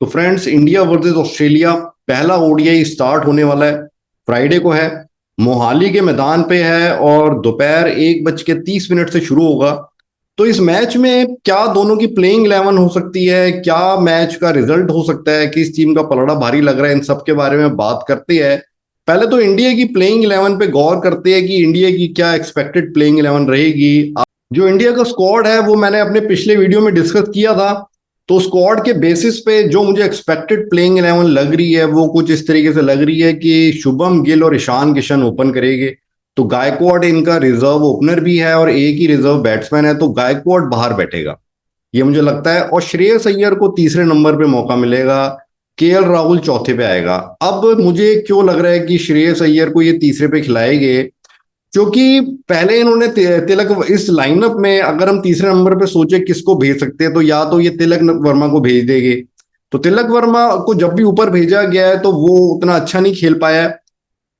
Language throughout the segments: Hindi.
तो फ्रेंड्स, इंडिया वर्सेस ऑस्ट्रेलिया पहला ओडीआई स्टार्ट होने वाला है। फ्राइडे को है, मोहाली के मैदान पे है और दोपहर 1:30 से शुरू होगा। तो इस मैच में क्या दोनों की प्लेइंग 11 हो सकती है, क्या मैच का रिजल्ट हो सकता है, किस टीम का पलड़ा भारी लग रहा है, इन सब के बारे में बात करते हैं। पहले तो इंडिया की प्लेइंग 11 पे गौर करते हैं कि इंडिया की क्या एक्सपेक्टेड प्लेइंग 11 रहेगी। जो इंडिया का स्क्वाड है वो मैंने अपने पिछले वीडियो में डिस्कस किया था। तो स्क्वाड के बेसिस पे जो मुझे एक्सपेक्टेड प्लेइंग 11 लग रही है वो कुछ इस तरीके से लग रही है कि शुभम गिल और ईशान किशन ओपन करेंगे। तो गायकवाड इनका रिजर्व ओपनर भी है और एक ही रिजर्व बैट्समैन है, तो गायकवाड बाहर बैठेगा, ये मुझे लगता है। और श्रेयस अय्यर को तीसरे नंबर पे मौका मिलेगा, केएल राहुल चौथे पे आएगा। अब मुझे क्यों लग रहा है कि श्रेयस अय्यर को ये तीसरे पे खिलाएंगे, क्योंकि पहले इन्होंने तिलक इस लाइनअप में, अगर हम तीसरे नंबर पे सोचे किसको भेज सकते हैं, तो या तो ये तिलक वर्मा को भेज देंगे। तो तिलक वर्मा को जब भी ऊपर भेजा गया है तो वो उतना अच्छा नहीं खेल पाया है।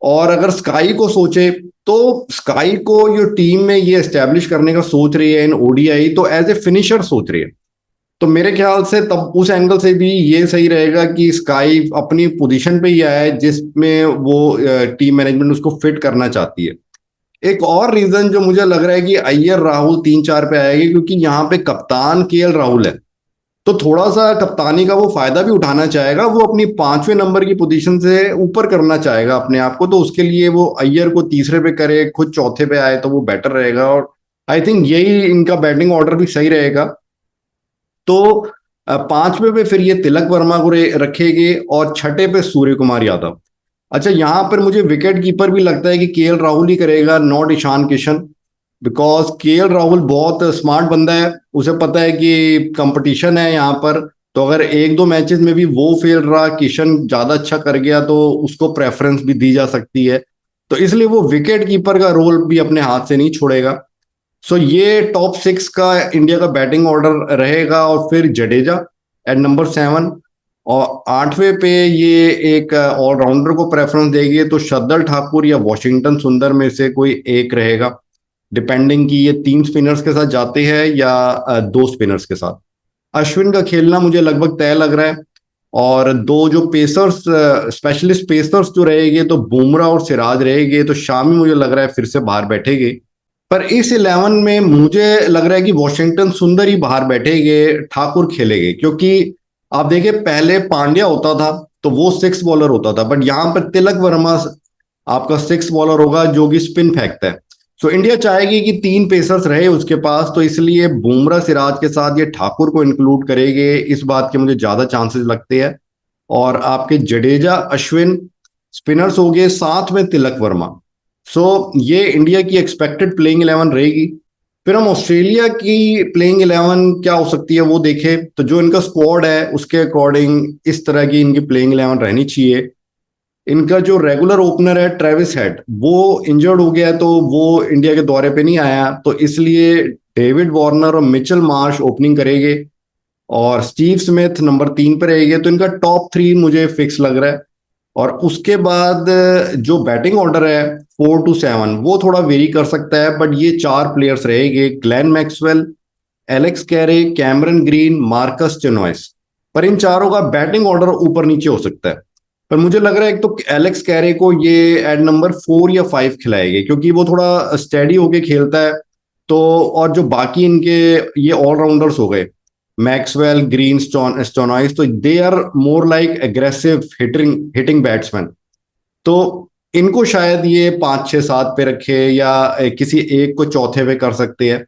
और अगर स्काई को सोचे तो स्काई को जो टीम में ये एस्टेब्लिश करने का सोच रही है इन ओडीआई, तो एज ए फिनिशर सोच रही है। तो मेरे ख्याल से तब उस एंगल से भी ये सही रहेगा कि स्काई अपनी पोजीशन पे ही आए जिसमें वो टीम मैनेजमेंट उसको फिट करना चाहती है। एक और रीजन जो मुझे लग रहा है कि अय्यर राहुल 3-4 पे आएगी, क्योंकि यहाँ पे कप्तान केएल राहुल है। तो थोड़ा सा कप्तानी का वो फायदा भी उठाना चाहेगा, वो अपनी 5वें नंबर की पोजीशन से ऊपर करना चाहेगा अपने आप को। तो उसके लिए वो अय्यर को तीसरे पे करे, खुद चौथे पे आए तो वो बेटर रहेगा। और आई थिंक यही इनका बैटिंग ऑर्डर भी सही रहेगा। तो 5वें पे फिर ये तिलक वर्मा को रखेंगे और छठे पे सूर्य कुमार यादव। अच्छा, यहां पर मुझे विकेट कीपर भी लगता है कि केएल राहुल ही करेगा, not Ishan Kishan. Because KL Rahul बहुत स्मार्ट बंदा है, उसे पता है कि कंपटीशन है यहाँ पर। तो अगर एक दो मैचेस में भी वो फेल रहा, किशन ज्यादा अच्छा कर गया, तो उसको प्रेफरेंस भी दी जा सकती है। तो इसलिए वो विकेट कीपर का रोल भी अपने हाथ से नहीं छोड़ेगा। सो ये टॉप 6 का इंडिया का बैटिंग ऑर्डर रहेगा। और फिर जडेजा एट नंबर 7, और 8वें पे ये एक ऑलराउंडर को प्रेफरेंस देगी, तो शर्दल ठाकुर या वॉशिंगटन सुंदर में से कोई एक रहेगा, डिपेंडिंग कि ये 3 स्पिनर्स के साथ जाते हैं या 2 स्पिनर्स के साथ। अश्विन का खेलना मुझे लगभग तय लग रहा है। और दो जो पेसर्स, स्पेशलिस्ट पेसर्स जो रहेंगे, तो बुमराह और सिराज रहेंगे। तो शामी मुझे लग रहा है फिर से बाहर बैठेंगे। पर इस 11 में मुझे लग रहा है कि वॉशिंगटन सुंदर ही बाहर बैठेंगे, ठाकुर खेलेंगे। क्योंकि आप देखिए, पहले पांड्या होता था तो वो 6 बॉलर होता था, बट यहाँ पर तिलक वर्मा आपका 6 बॉलर होगा जो कि स्पिन फेंकता है। सो इंडिया चाहेगी कि 3 पेसर्स रहे उसके पास, तो इसलिए बुमराह सिराज के साथ ये ठाकुर को इंक्लूड करेंगे, इस बात के मुझे ज्यादा चांसेस लगते हैं। और आपके जडेजा अश्विन स्पिनर्स हो गए, साथ में तिलक वर्मा। सो ये इंडिया की एक्सपेक्टेड प्लेइंग 11 रहेगी। फिर हम ऑस्ट्रेलिया की प्लेइंग 11 क्या हो सकती है वो देखें, तो जो इनका स्क्वाड है उसके अकॉर्डिंग इस तरह की इनकी प्लेइंग 11 रहनी चाहिए। इनका जो रेगुलर ओपनर है ट्रेविस हेड, वो इंजर्ड हो गया है, तो वो इंडिया के दौरे पे नहीं आया, तो इसलिए डेविड वार्नर और मिचेल मार्श ओपनिंग करेंगे और स्टीव स्मिथ नंबर 3 पे रहेंगे। तो इनका टॉप 3 मुझे फिक्स लग रहा है। और उसके बाद जो बैटिंग ऑर्डर है 4 to 7 वो थोड़ा वेरी कर सकता है, बट ये 4 प्लेयर्स रहेंगे, Glenn Maxwell, Alex Carey, Cameron Green, Marcus Stoinis. पर इन चारों का बैटिंग ऑर्डर ऊपर नीचे हो सकता है। पर मुझे लग रहा है एक तो एलेक्स कैरे को ये एट नंबर 4 या 5 खिलाएंगे, क्योंकि वो थोड़ा स्टेडी होके खेलता है। तो और जो बाकी इनके ये ऑलराउंडर्स हो गए, मैक्सवेल, ग्रीन, स्टोनाइस, तो they are more like aggressive hitting batsman. तो इनको शायद ये 5 6 7 पे रखे या किसी एक को चौथे पे कर सकते हैं।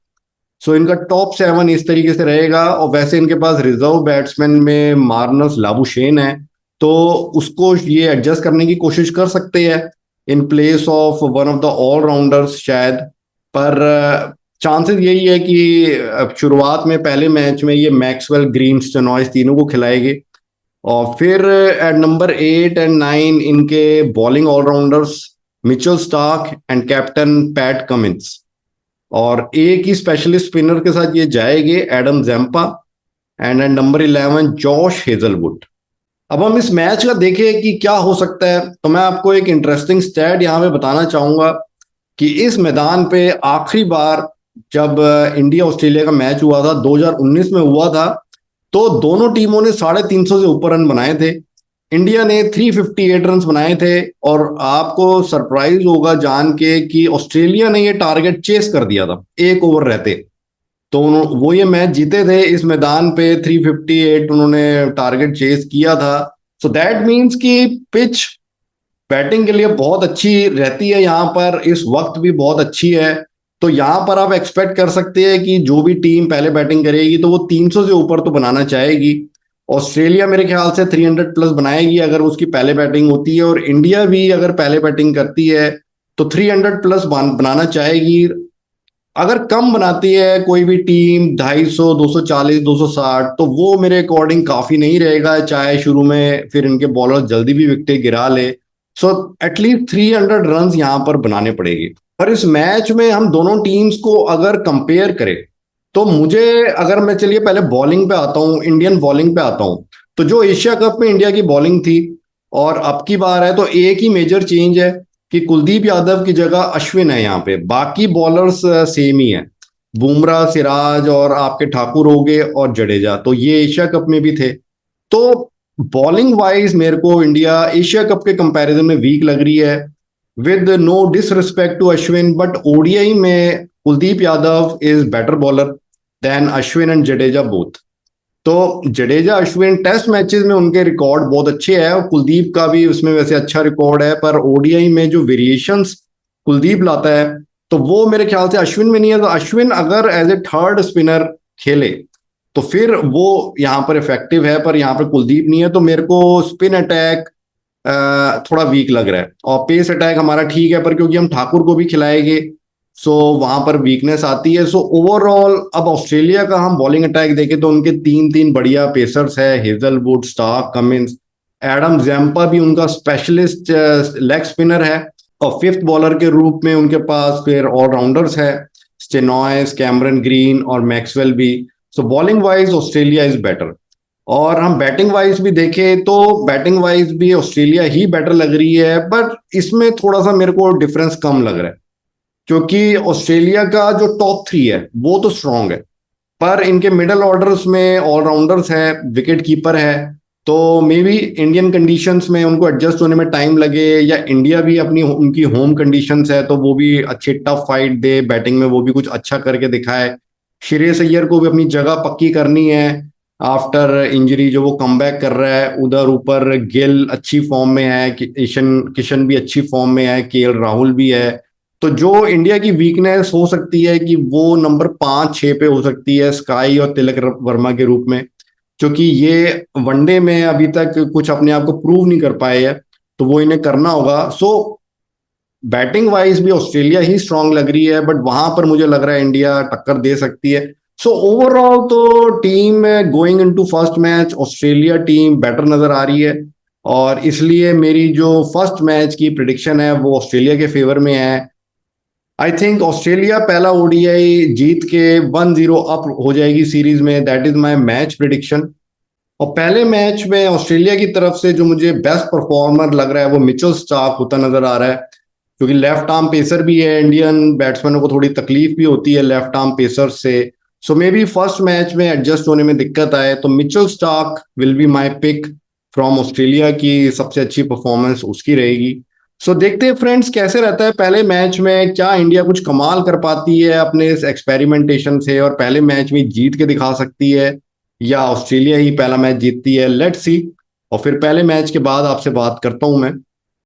सो इनका टॉप 7 इस तरीके से रहेगा। और वैसे इनके पास रिजर्व बैट्समैन में मार्नस लाबुशेन है, तो उसको ये एडजस्ट करने की कोशिश कर सकते हैं in place of one of the allrounders शायद। पर चांसेस यही है कि शुरुआत में पहले मैच में ये मैक्सवेल, ग्रीन, स्टेनॉइस तीनों को खिलाएंगे। और फिर एट नंबर 8 एंड 9 इनके bowling allrounders Mitchell Starc and captain Pat Cummins. और एक ही स्पेशलिस्ट स्पिनर के साथ ये जाएंगे, Adam Zampa. And at number 11 Josh Hazlewood. अब हम इस मैच का देखें कि क्या हो सकता है, तो मैं आपको एक इंटरेस्टिंग स्टैट यहाँ पे बताना चाहूंगा कि इस मैदान पे आखिरी बार जब इंडिया ऑस्ट्रेलिया का मैच हुआ था 2019 में हुआ था, तो दोनों टीमों ने 350 से ऊपर रन बनाए थे। इंडिया ने 358 रन बनाए थे। और आपको सरप्राइज होगा जान के कि ऑस्ट्रेलिया ने ये टारगेट चेस कर दिया था एक ओवर रहते। तो वो ये मैच जीते थे इस मैदान पे, 358 उन्होंने टारगेट चेस किया था। सो दैट मीन्स कि पिच बैटिंग के लिए बहुत अच्छी रहती है, यहाँ पर इस वक्त भी बहुत अच्छी है। तो यहाँ पर आप एक्सपेक्ट कर सकते हैं कि जो भी टीम पहले बैटिंग करेगी तो वो 300 से ऊपर तो बनाना चाहेगी। ऑस्ट्रेलिया मेरे ख्याल से 300 प्लस बनाएगी अगर उसकी पहले बैटिंग होती है, और इंडिया भी अगर पहले बैटिंग करती है तो 300 प्लस बनाना चाहेगी। अगर कम बनाती है कोई भी टीम 250, 240, 260, तो वो मेरे अकॉर्डिंग काफी नहीं रहेगा, चाहे शुरू में फिर इनके बॉलर जल्दी भी विकेट गिरा ले। सो एटलीस्ट 300 रन यहाँ पर बनाने पड़ेगी। पर इस मैच में हम दोनों टीम्स को अगर कंपेयर करें तो मुझे, अगर मैं चलिए पहले बॉलिंग पे आता हूँ, इंडियन बॉलिंग पे आता हूँ, तो जो एशिया कप में इंडिया की बॉलिंग थी और अब की बार है, तो एक ही मेजर चेंज है कि कुलदीप यादव की जगह अश्विन है यहाँ पे, बाकी बॉलर्स सेम ही है। बुमराह, सिराज और आपके ठाकुर हो गए और जडेजा, तो ये एशिया कप में भी थे। तो बॉलिंग वाइज मेरे को इंडिया एशिया कप के कंपैरिजन में वीक लग रही है। With no disrespect to Ashwin, but ODI में Kuldeep Yadav is better bowler than Ashwin and Jadeja both. तो जडेजा अश्विन टेस्ट मैचेस में उनके रिकॉर्ड बहुत अच्छे हैं, और कुलदीप का भी उसमें वैसे अच्छा रिकॉर्ड है, पर ओडीआई में जो वेरिएशंस कुलदीप लाता है तो वो मेरे ख्याल से अश्विन में नहीं है। तो अश्विन अगर एज ए थर्ड स्पिनर खेले तो फिर वो यहाँ पर इफेक्टिव है, पर यहाँ पर कुलदीप नहीं है। तो मेरे को स्पिन अटैक थोड़ा वीक लग रहा है, और पेस अटैक हमारा ठीक है, पर क्योंकि हम ठाकुर को भी खिलाएंगे सो वहां पर वीकनेस आती है। सो ओवरऑल अब ऑस्ट्रेलिया का हम बॉलिंग अटैक देखें तो उनके तीन तीन बढ़िया पेसर्स है, Hazlewood, Starc, Cummins, Adam Zampa भी उनका स्पेशलिस्ट लेग स्पिनर है, और फिफ्थ बॉलर के रूप में उनके पास फिर ऑलराउंडर्स है, स्टेनॉयस, कैमरन ग्रीन और मैक्सवेल भी। सो bowling wise Australia is better. और हम बैटिंग वाइज भी देखें तो बैटिंग वाइज भी ऑस्ट्रेलिया ही बेटर लग रही है, बट इसमें थोड़ा सा मेरे को डिफरेंस कम लग रहा है, क्योंकि ऑस्ट्रेलिया का जो टॉप थ्री है वो तो स्ट्रांग है, पर इनके मिडल ऑर्डर्स में ऑलराउंडर्स है, विकेट कीपर है। तो मे बी इंडियन कंडीशंस में उनको एडजस्ट होने में टाइम लगे, या इंडिया भी अपनी उनकी होम कंडीशंस है तो वो भी अच्छी टफ फाइट दे बैटिंग में, वो भी कुछ अच्छा करके दिखाए। श्रेयस अय्यर को भी अपनी जगह पक्की करनी है आफ्टर इंजरी, जो वो कमबैक कर रहा है। उधर ऊपर गिल अच्छी फॉर्म में है, किशन किशन भी अच्छी फॉर्म में है, केएल राहुल भी है। तो जो इंडिया की वीकनेस हो सकती है कि वो नंबर 5-6 पे हो सकती है, स्काई और तिलक वर्मा के रूप में, क्योंकि ये वनडे में अभी तक कुछ अपने आप को प्रूव नहीं कर पाए हैं, तो वो इन्हें करना होगा। सो बैटिंग वाइज भी ऑस्ट्रेलिया ही स्ट्रांग लग रही है, बट वहां पर मुझे लग रहा है इंडिया टक्कर दे सकती है। सो ओवरऑल तो team going into first match Australia team better नजर आ रही है, और इसलिए मेरी जो फर्स्ट मैच की प्रिडिक्शन है वो ऑस्ट्रेलिया के फेवर में है। आई थिंक ऑस्ट्रेलिया पहला ओडीआई जीत के 1-0 अप हो जाएगी सीरीज में, that is my match prediction. और पहले मैच में ऑस्ट्रेलिया की तरफ से जो मुझे बेस्ट परफॉर्मर लग रहा है वो मिचेल स्टार्क होता नजर आ रहा है, क्योंकि लेफ्ट आर्म पेसर भी है, इंडियन बैट्समैनों को थोड़ी तकलीफ भी होती है लेफ्ट आर्म पेसर से। So maybe first match में एडजस्ट होने में दिक्कत आए, तो Mitchell Starc will be my pick from Australia की सबसे अच्छी परफॉर्मेंस उसकी रहेगी। सो देखते हैं फ्रेंड्स कैसे रहता है पहले मैच में, क्या इंडिया कुछ कमाल कर पाती है अपने इस एक्सपेरिमेंटेशन से और पहले मैच में जीत के दिखा सकती है, या ऑस्ट्रेलिया ही पहला मैच जीतती है। Let's see. और फिर पहले मैच के बाद आपसे बात करता हूं मैं।